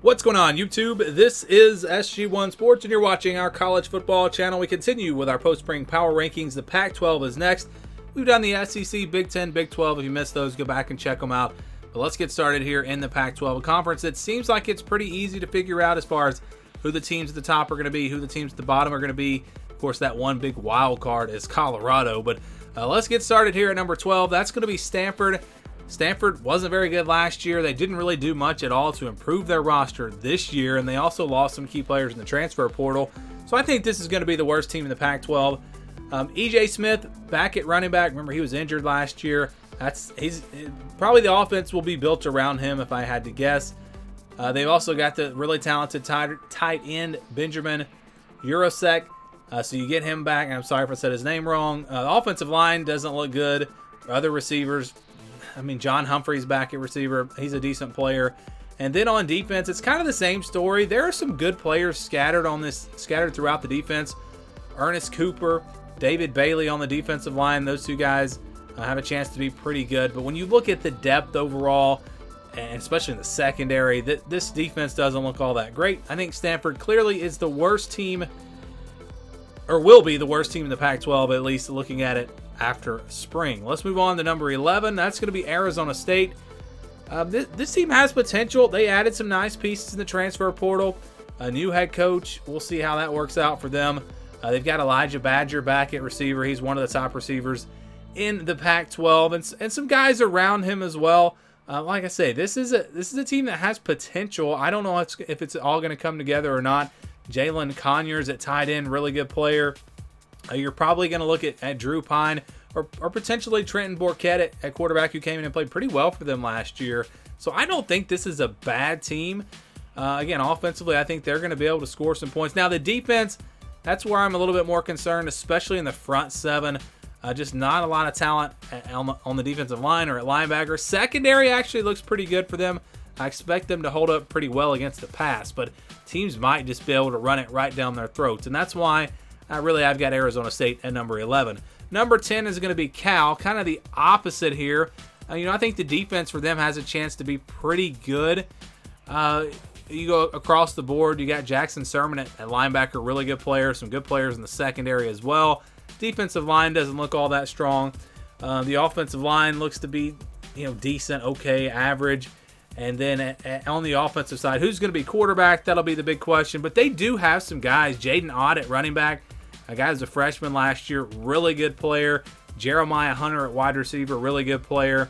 What's going on, YouTube? This is SG1 Sports, and you're watching our college football channel. We continue with our post-spring power rankings. The Pac-12 is next. We've done the SEC, Big 10, Big 12. If you missed those, go back and check them out. But let's get started here in the Pac-12, a conference that seems like it's pretty easy to figure out as far as who the teams at the top are going to be, who the teams at the bottom are going to be. Of course, that one big wild card is Colorado. But let's get started here at number 12. That's going to be Stanford. Stanford wasn't very good last year. They didn't really do much at all to improve their roster this year, and they also lost some key players in the transfer portal. So I think this is going to be the worst team in the Pac-12. E.J. Smith back at running back. Remember, he was injured last year. He's probably the offense will be built around him if I had to guess. They've also got the really talented tight end Benjamin Urosek. So you get him back. I'm sorry if I said his name wrong. The offensive line doesn't look good. Other receivers, John Humphrey's back at receiver. He's a decent player. And then on defense, it's kind of the same story. There are some good players scattered throughout the defense. Ernest Cooper, David Bailey on the defensive line. Those two guys have a chance to be pretty good. But when you look at the depth overall, and especially in the secondary, this defense doesn't look all that great. I think Stanford clearly is the worst team, or will be the worst team in the Pac-12, at least looking at it after spring. Let's move on to number 11. That's going to be Arizona State. This team has potential. They added some nice pieces in the transfer portal. A new head coach. We'll see how that works out for them. They've got Elijah Badger back at receiver. He's one of the top receivers in the Pac-12, and some guys around him as well. Like I say, this is a team that has potential. I don't know if it's all going to come together or not. Jalen Conyers at tight end, really good player. You're probably going to look at Drew Pine or potentially Trenton Bourquette at quarterback, who came in and played pretty well for them last year. So I don't think this is a bad team. Again, offensively, I think they're going to be able to score some points. Now, the defense, that's where I'm a little bit more concerned, especially in the front seven. Just not a lot of talent on the defensive line or at linebacker. Secondary actually looks pretty good for them. I expect them to hold up pretty well against the pass, but teams might just be able to run it right down their throats. And that's why I've got Arizona State at number 11. Number 10 is going to be Cal, kind of the opposite here. I think the defense for them has a chance to be pretty good. You go across the board, you got Jackson Sermon at linebacker, really good player, some good players in the secondary as well. Defensive line doesn't look all that strong. The offensive line looks to be, decent, okay, average. And then on the offensive side, who's going to be quarterback? That'll be the big question. But they do have some guys. Jaden Ott at running back. A guy was a freshman last year, really good player. Jeremiah Hunter at wide receiver, really good player.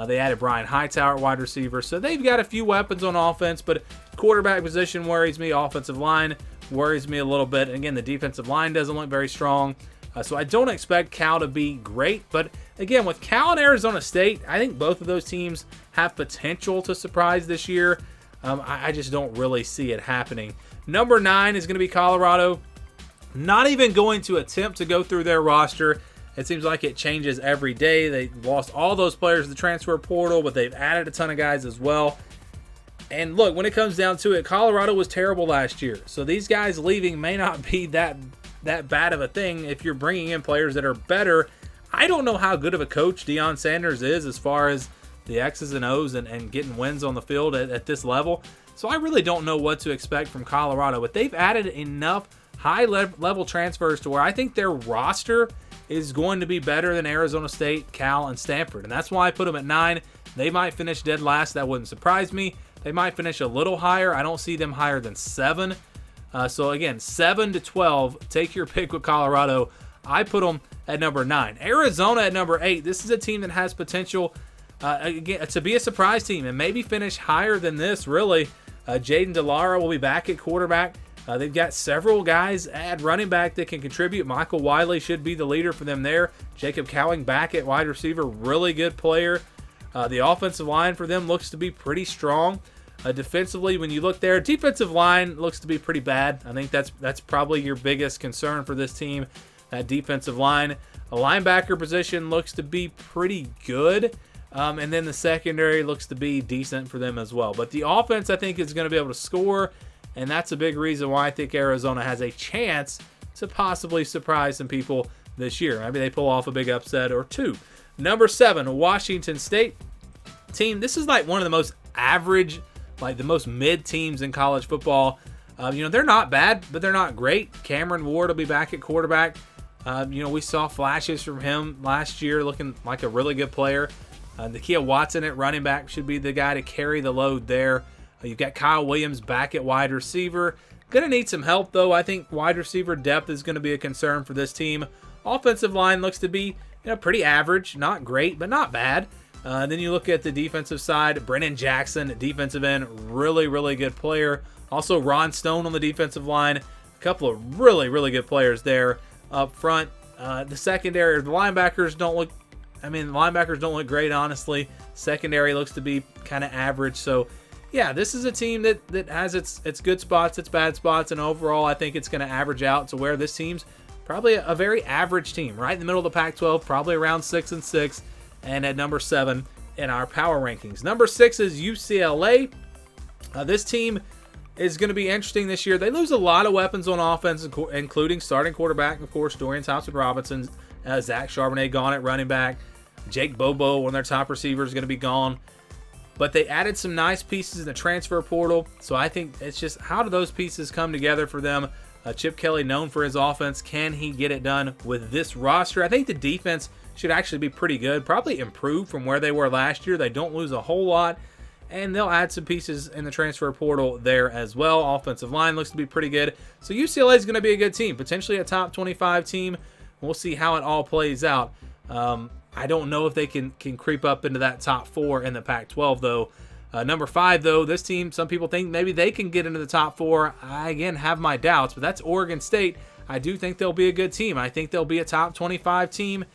They added Brian Hightower at wide receiver. So they've got a few weapons on offense, but quarterback position worries me. Offensive line worries me a little bit. And again, the defensive line doesn't look very strong. So I don't expect Cal to be great. But again, with Cal and Arizona State, I think both of those teams have potential to surprise this year. I just don't really see it happening. Number 9 is going to be Colorado. Not even going to attempt to go through their roster. It seems like it changes every day. They lost all those players in the transfer portal, but they've added a ton of guys as well. And look, when it comes down to it, Colorado was terrible last year. So these guys leaving may not be that bad of a thing if you're bringing in players that are better. I don't know how good of a coach Deion Sanders is as far as the X's and O's and getting wins on the field at this level. So I really don't know what to expect from Colorado, but they've added enough high-level transfers to where I think their roster is going to be better than Arizona State, Cal, and Stanford. And that's why I put them at 9. They might finish dead last. That wouldn't surprise me. They might finish a little higher. I don't see them higher than 7. So again, 7 to 12. Take your pick with Colorado. I put them at number 9. Arizona at number 8. This is a team that has potential again to be a surprise team and maybe finish higher than this, really. Jaden DeLara will be back at quarterback. They've got several guys at running back that can contribute. Michael Wiley should be the leader for them there. Jacob Cowing back at wide receiver, really good player. The offensive line for them looks to be pretty strong. Defensively, when you look there, defensive line looks to be pretty bad. I think that's probably your biggest concern for this team, that defensive line. The linebacker position looks to be pretty good. And then the secondary looks to be decent for them as well. But the offense, I think, is going to be able to score. And that's a big reason why I think Arizona has a chance to possibly surprise some people this year. Maybe they pull off a big upset or two. Number 7, Washington State team. This is like one of the most average like the most mid teams in college football. They're not bad, but they're not great. Cameron Ward will be back at quarterback. We saw flashes from him last year looking like a really good player. Nakia Watson at running back should be the guy to carry the load there. You've got Kyle Williams back at wide receiver. Going to need some help, though. I think wide receiver depth is going to be a concern for this team. Offensive line looks to be pretty average. Not great, but not bad. Then you look at the defensive side. Brennan Jackson, defensive end, really, really good player. Also, Ron Stone on the defensive line. A couple of really, really good players there up front. The secondary, the linebackers don't look great, honestly. Secondary looks to be kind of average. So, yeah, this is a team that has its good spots, its bad spots, and overall I think it's going to average out to where this team's probably a very average team, right in the middle of the Pac-12, probably around 6-6, and at number 7 in our power rankings. Number 6 is UCLA. This team is going to be interesting this year. They lose a lot of weapons on offense, including starting quarterback, of course, Dorian Thompson-Robinson, Zach Charbonnet gone at running back, Jake Bobo, one of their top receivers, is going to be gone. But they added some nice pieces in the transfer portal, so I think it's just how do those pieces come together for them? Chip Kelly, known for his offense, can he get it done with this roster? I think the defense should actually be pretty good, probably improve from where they were last year. They don't lose a whole lot, and they'll add some pieces in the transfer portal there as well. Offensive line looks to be pretty good. So UCLA is going to be a good team, potentially a top 25 team. We'll see how it all plays out. I don't know if they can creep up into that top 4 in the Pac-12, though. Number 5, though, this team, some people think maybe they can get into the top 4. I, again, have my doubts, but that's Oregon State. I do think they'll be a good team. I think they'll be a top 25 team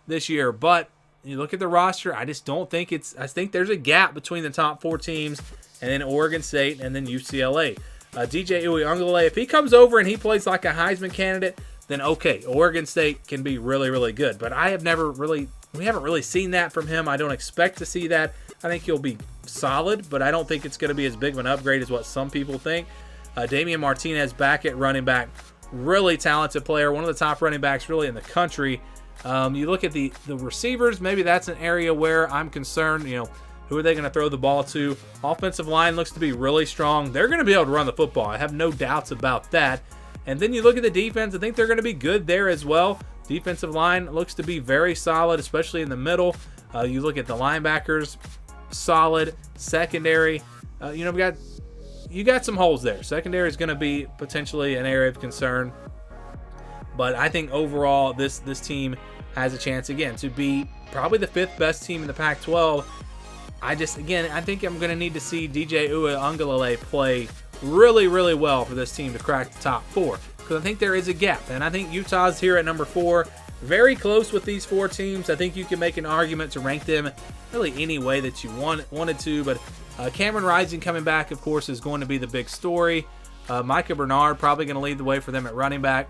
this year, but you look at the roster, I just don't think I think there's a gap between the top 4 teams and then Oregon State and then UCLA. DJ Uiagalelei, if he comes over and he plays like a Heisman candidate, then okay, Oregon State can be really, really good. But we haven't really seen that from him. I don't expect to see that. I think he'll be solid, but I don't think it's going to be as big of an upgrade as what some people think. Damian Martinez back at running back, really talented player, one of the top running backs really in the country. You look at the receivers, maybe that's an area where I'm concerned. Who are they going to throw the ball to? Offensive line looks to be really strong. They're going to be able to run the football. I have no doubts about that. And then you look at the defense, I think they're going to be good there as well. Defensive line looks to be very solid, especially in the middle. You look at the linebackers, solid. Secondary, you got some holes there. Secondary is going to be potentially an area of concern. But I think overall, this team has a chance, again, to be probably the 5th best team in the Pac-12. I think I'm going to need to see DJ Uiagalelei play really, really well for this team to crack the top 4. Because I think there is a gap. And I think Utah's here at number 4. Very close with these 4 teams. I think you can make an argument to rank them really any way that you wanted to. But Cameron Rising coming back, of course, is going to be the big story. Micah Bernard probably going to lead the way for them at running back.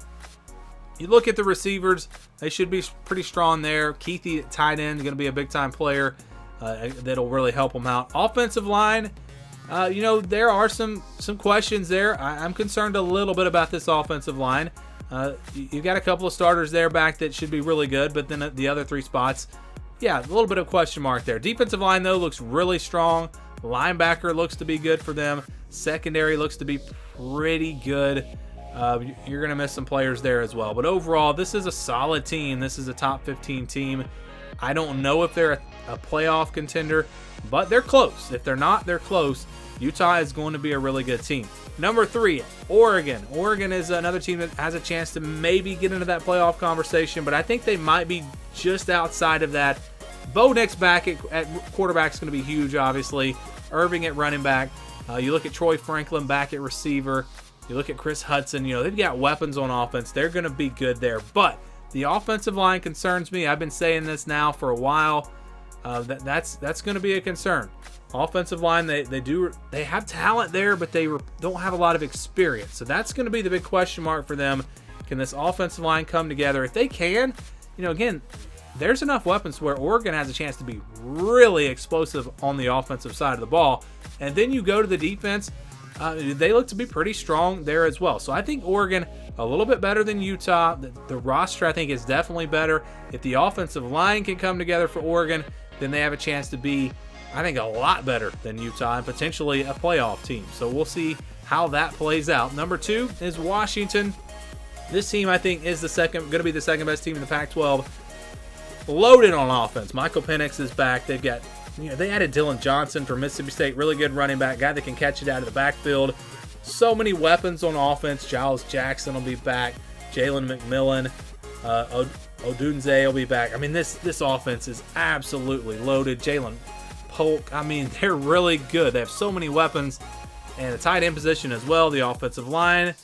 You look at the receivers, they should be pretty strong there. Keithy at tight end is going to be a big-time player that'll really help them out. Offensive line, there are some questions there. I'm concerned a little bit about this offensive line. You got a couple of starters there back that should be really good, but then the other 3 spots, yeah, a little bit of question mark there. Defensive line, though, looks really strong. Linebacker looks to be good for them. Secondary looks to be pretty good. You're going to miss some players there as well. But overall, this is a solid team. This is a top 15 team. I don't know if they're a playoff contender, but they're close. If they're not, they're close. Utah is going to be a really good team. Number 3, Oregon. Oregon is another team that has a chance to maybe get into that playoff conversation, but I think they might be just outside of that. Bo Nix back at quarterback is going to be huge, obviously. Irving at running back. You look at Troy Franklin back at receiver. You look at Chris Hudson. They've got weapons on offense. They're going to be good there. But the offensive line concerns me. I've been saying this now for a while. That's going to be a concern. Offensive line, they have talent there, but they don't have a lot of experience. So that's going to be the big question mark for them. Can this offensive line come together? If they can, again, there's enough weapons where Oregon has a chance to be really explosive on the offensive side of the ball. And then you go to the defense, they look to be pretty strong there as well. So I think Oregon a little bit better than Utah. The roster, I think, is definitely better. If the offensive line can come together for Oregon, then they have a chance to be I think a lot better than Utah and potentially a playoff team. So we'll see how that plays out. Number 2 is Washington. This team, I think, is going to be the second best team in the Pac-12. Loaded on offense. Michael Penix is back. They've got, they added Dylan Johnson from Mississippi State, really good running back, guy that can catch it out of the backfield. So many weapons on offense. Giles Jackson will be back. Jalen McMillan, Odunze will be back. I mean, this offense is absolutely loaded. Jalen Polk, I mean, they're really good. They have so many weapons, and the tight end position as well. The offensive line,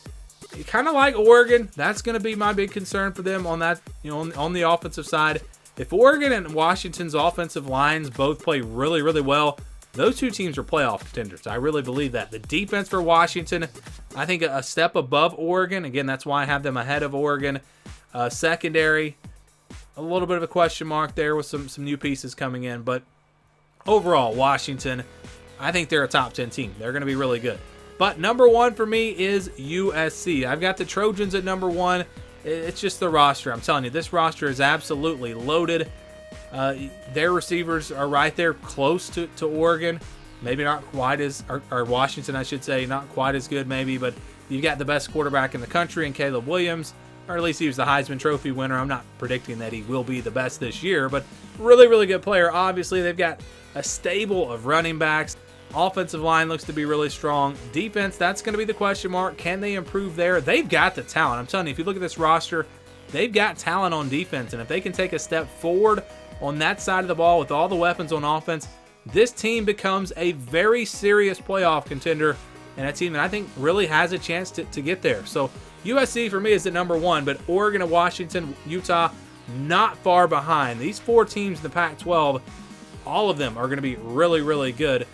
kind of like Oregon. That's going to be my big concern for them on that, on the offensive side. If Oregon and Washington's offensive lines both play really, really well, those two teams are playoff contenders. I really believe that. The defense for Washington, I think a step above Oregon. Again, that's why I have them ahead of Oregon. Secondary, a little bit of a question mark there with some new pieces coming in. But overall, Washington, I think they're a top 10 team. They're going to be really good. But number 1 for me is USC. I've got the Trojans at number 1. It's just the roster. I'm telling you, this roster is absolutely loaded. Their receivers are right there close to Oregon. Maybe not quite as, or Washington, I should say, not quite as good maybe, but you've got the best quarterback in the country in Caleb Williams, or at least he was the Heisman Trophy winner. I'm not predicting that he will be the best this year, but really, really good player. Obviously, they've got a stable of running backs. Offensive line looks to be really strong. Defense, that's going to be the question mark. Can they improve there? They've got the talent. I'm telling you, if you look at this roster, they've got talent on defense, and if they can take a step forward on that side of the ball with all the weapons on offense, this team becomes a very serious playoff contender and a team that I think really has a chance to get there. So USC for me is at number 1, but Oregon and Washington, Utah, not far behind. These 4 teams in the Pac-12, all of them are going to be really, really good.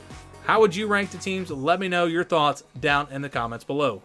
How would you rank the teams? Let me know your thoughts down in the comments below.